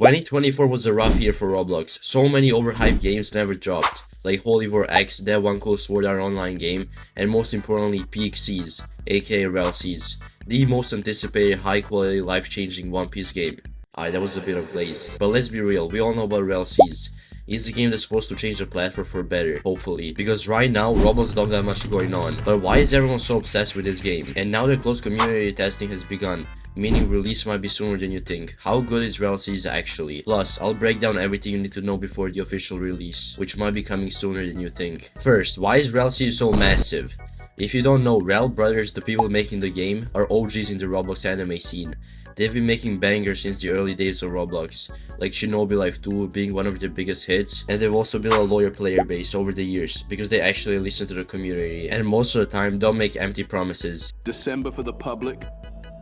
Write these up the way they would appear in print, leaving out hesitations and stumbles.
2024 was a rough year for Roblox. So many overhyped games never dropped, like Holy War X, Dead One Cold Sword Art Online game, and most importantly Peak Seas, aka Rell Seas, the most anticipated high-quality, life-changing One Piece game. Alright, that was a bit of glaze, but let's be real, we all know about Rell Seas. It's a game that's supposed to change the platform for better, hopefully, because right now Roblox don't got much going on. But why is everyone so obsessed with this game? And now that closed community testing has begun, meaning release might be sooner than you think. How good is Rell Seas actually? Plus, I'll break down everything you need to know before the official release, which might be coming sooner than you think. First, why is Rell Seas so massive? If you don't know, Rell brothers, the people making the game, are OGs in the Roblox anime scene. They've been making bangers since the early days of Roblox, like Shinobi Life 2 being one of their biggest hits, and they've also built a loyal player base over the years because they actually listen to the community, and most of the time don't make empty promises. December for the public,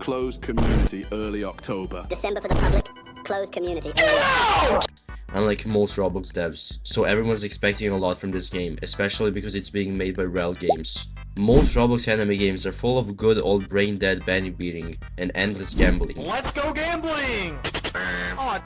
closed community early October. December for the public, closed community early. Unlike most Roblox devs, so everyone's expecting a lot from this game, especially because it's being made by Rell Games. Most Roblox anime games are full of good old brain-dead bandit beating and endless gambling. Let's go gambling!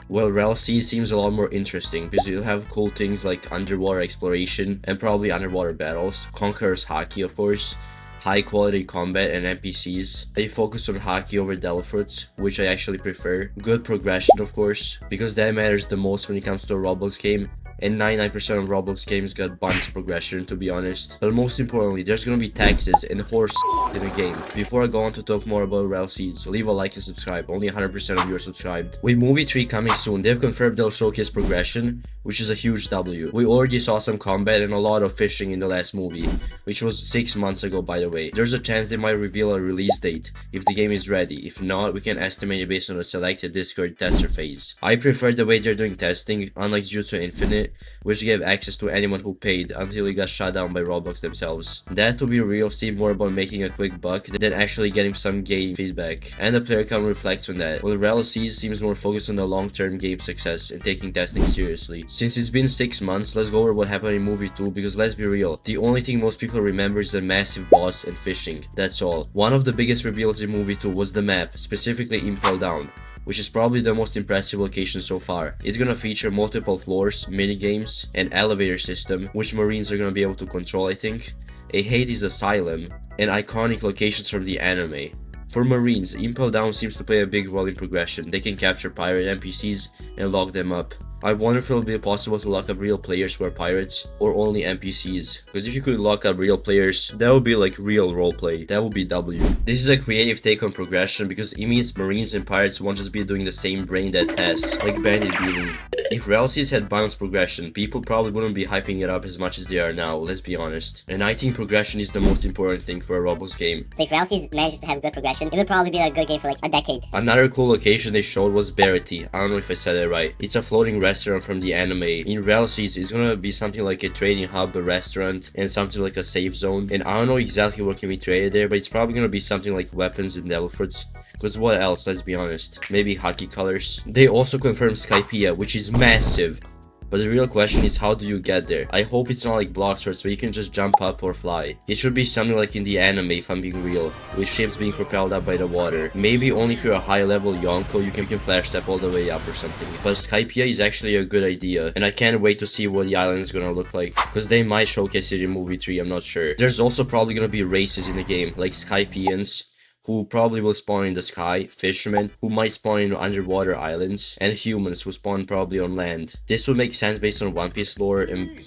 Well, Rell Seas seems a lot more interesting because you'll have cool things like underwater exploration and probably underwater battles, Conqueror's Haki of course, high quality combat and NPCs. They focus on Haki over Delafruits, which I actually prefer. Good progression of course, because that matters the most when it comes to a Roblox game. And 99% of Roblox games got buns progression, to be honest. But most importantly, there's gonna be taxes and horse in the game. Before I go on to talk more about Rell Seas, leave a like and subscribe. Only 100% of you are subscribed. With Movie 3 coming soon, they've confirmed they'll showcase progression, which is a huge W. We already saw some combat and a lot of fishing in the last movie, which was 6 months ago by the way. There's a chance they might reveal a release date if the game is ready. If not, we can estimate it based on the selected Discord tester phase. I prefer the way they're doing testing, unlike Jutsu Infinite, which gave access to anyone who paid until it got shut down by Roblox themselves. That, to be real, seemed more about making a quick buck than actually getting some game feedback, and the player count reflects on that, while Rell Seas seems more focused on the long-term game success and taking testing seriously. Since it's been 6 months, let's go over what happened in Movie 2 because let's be real, the only thing most people remember is the massive boss and fishing, that's all. One of the biggest reveals in Movie 2 was the map, specifically Impel Down, which is probably the most impressive location so far. It's gonna feature multiple floors, minigames, an elevator system, which Marines are gonna be able to control I think, a Hades asylum, and iconic locations from the anime. For Marines, Impel Down seems to play a big role in progression. They can capture pirate NPCs and lock them up. I wonder if it will be possible to lock up real players who are pirates, or only NPCs. Because if you could lock up real players, that would be like real roleplay. That would be W. This is a creative take on progression because it means Marines and pirates won't just be doing the same brain-dead tasks, like bandit beating. If Rell Seas had balanced progression, people probably wouldn't be hyping it up as much as they are now, let's be honest. And I think progression is the most important thing for a Roblox game. So if Rell Seas manages to have good progression, it would probably be a good game for like a decade. Another cool location they showed was Barity. I don't know if I said it right. It's a floating restaurant from the anime. In Rell Seas, it's gonna be something like a trading hub, a restaurant, and something like a safe zone. And I don't know exactly what can be traded there, but it's probably gonna be something like weapons and devil fruits. Because what else, let's be honest. Maybe hockey colors. They also confirmed Skypiea, which is massive. But the real question is, how do you get there? I hope it's not like Blox where you can just jump up or fly. It should be something like in the anime if I'm being real, with ships being propelled up by the water. Maybe only if you're a high level Yonko you can flash step all the way up or something. But Skypiea is actually a good idea, and I can't wait to see what the island is gonna look like. Because they might showcase it in Movie 3, I'm not sure. There's also probably gonna be races in the game, like Skypeans, who probably will spawn in the sky, fishermen who might spawn in underwater islands, and humans who spawn probably on land. This would make sense based on One Piece lore and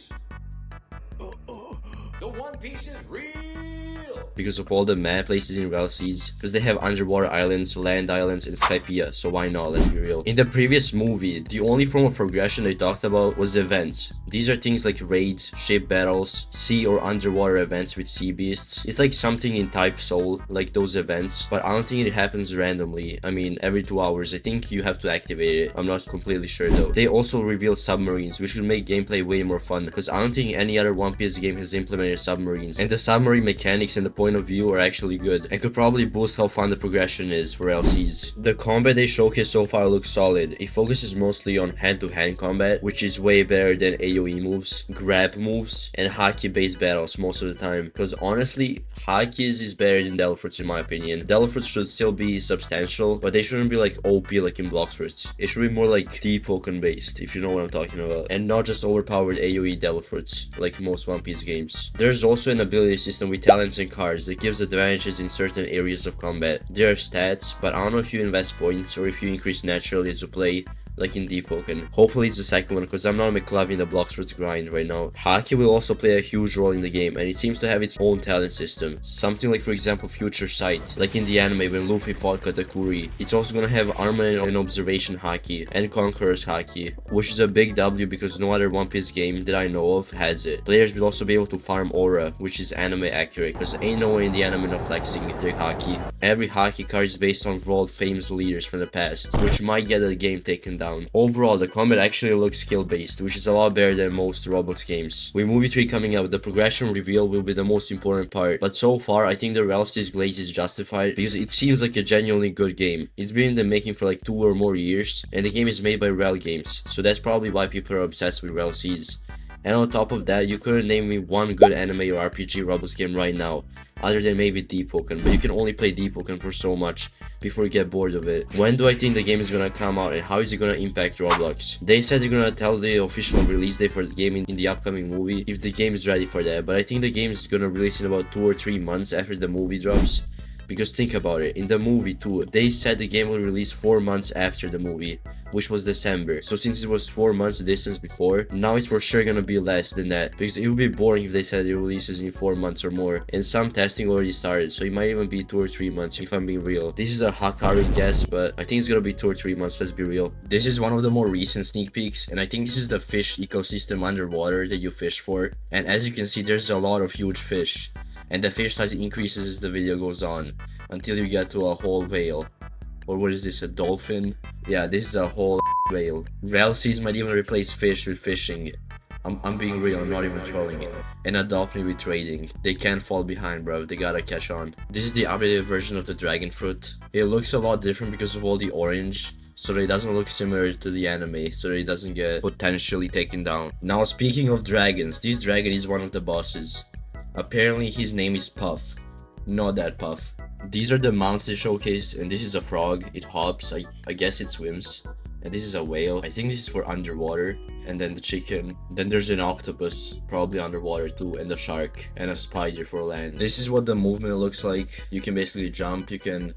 The One Piece is real! because of all the mad places in Rell Seas, because they have underwater islands, land islands, and Skypiea, so why not, let's be real. In the previous movie, the only form of progression they talked about was events. These are things like raids, ship battles, sea or underwater events with sea beasts. It's like something in Type Soul, like those events, but I don't think it happens randomly. I mean, every 2 hours, I think you have to activate it. I'm not completely sure though. They also revealed submarines, which would make gameplay way more fun, because I don't think any other One Piece game has implemented submarines. And the submarine mechanics and the point point of view are actually good and could probably boost how fun the progression is for Rell Seas. The combat they showcased so far looks solid. It focuses mostly on hand-to-hand combat, which is way better than AoE moves, grab moves, and haki based battles most of the time. Because honestly, hakis is better than Delforts in my opinion. Delforts should still be substantial, but they shouldn't be like OP like in Blox. It should be more like deep token based, if you know what I'm talking about, and not just overpowered AoE Delforts like most One Piece games. There's also an ability system with talents and cards that gives advantages in certain areas of combat. There are stats, but I don't know if you invest points or if you increase naturally as you play, like in Deep Poken. Hopefully it's the second one, because I'm not McLovin the Bloxford's grind right now. Haki will also play a huge role in the game, and it seems to have its own talent system. Something like, for example, Future Sight, like in the anime when Luffy fought Katakuri. It's also gonna have Armament and Observation Haki, and Conqueror's Haki, which is a big W because no other One Piece game that I know of has it. Players will also be able to farm Aura, which is anime accurate, because ain't no one in the anime not flexing their Haki. Every Haki card is based on world famous leaders from the past, which might get the game taken down. Overall, the combat actually looks skill based, which is a lot better than most Roblox games. With movie 3 coming out, the progression reveal will be the most important part, but so far I think the Rell Seas glaze is justified because it seems like a genuinely good game. It's been in the making for like 2 or more years, and the game is made by Rell Games, so that's probably why people are obsessed with Rell Seas. And on top of that, you couldn't name me one good anime or RPG Roblox game right now, other than maybe Deep Poken, but you can only play Deep Poken for so much before you get bored of it. When do I think the game is gonna come out, and how is it gonna impact Roblox? They said they're gonna tell the official release date for the game in the upcoming movie, if the game is ready for that, but I think the game is gonna release in about 2 or 3 months after the movie drops. Because think about it, in the movie too, they said the game will release 4 months after the movie, which was December. So since it was 4 months distance before, now it's for sure gonna be less than that, because it would be boring if they said it releases in 4 months or more, and some testing already started, so it might even be 2 or 3 months if I'm being real. This is a Hakari guess, but I think it's gonna be 2 or 3 months, let's be real. This is one of the more recent sneak peeks, and I think this is the fish ecosystem underwater that you fish for, and as you can see, there's a lot of huge fish, and the fish size increases as the video goes on, until you get to a whole whale. Or what is this, a dolphin? Yeah, this is a whole whale. Rell Seas might even replace fish with fishing. I'm being real, I'm not even trolling it. And adopt me with trading. They can't fall behind, bro, they gotta catch on. This is the updated version of the dragon fruit. It looks a lot different because of all the orange, so that it doesn't look similar to the anime, so that it doesn't get potentially taken down. Now speaking of dragons, this dragon is one of the bosses. Apparently his name is Puff. Not that Puff. These are the mounts they showcased, and this is a frog. It hops, I guess it swims. And this is a whale. I think this is for underwater. And then the chicken. Then there's an octopus, probably underwater too, and a shark, and a spider for land. This is what the movement looks like. You can basically jump, you can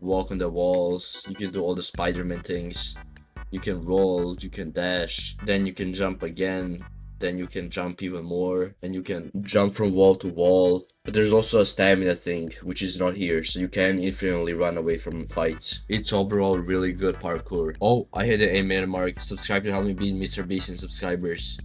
walk on the walls, you can do all the Spider-Man things. You can roll, you can dash, then you can jump again. Then you can jump even more, and you can jump from wall to wall. But there's also a stamina thing, which is not here, so you can infinitely run away from fights. It's overall really good parkour. Oh, I hit the 8-minute mark. Subscribe to help me beat Mr. Beast in subscribers.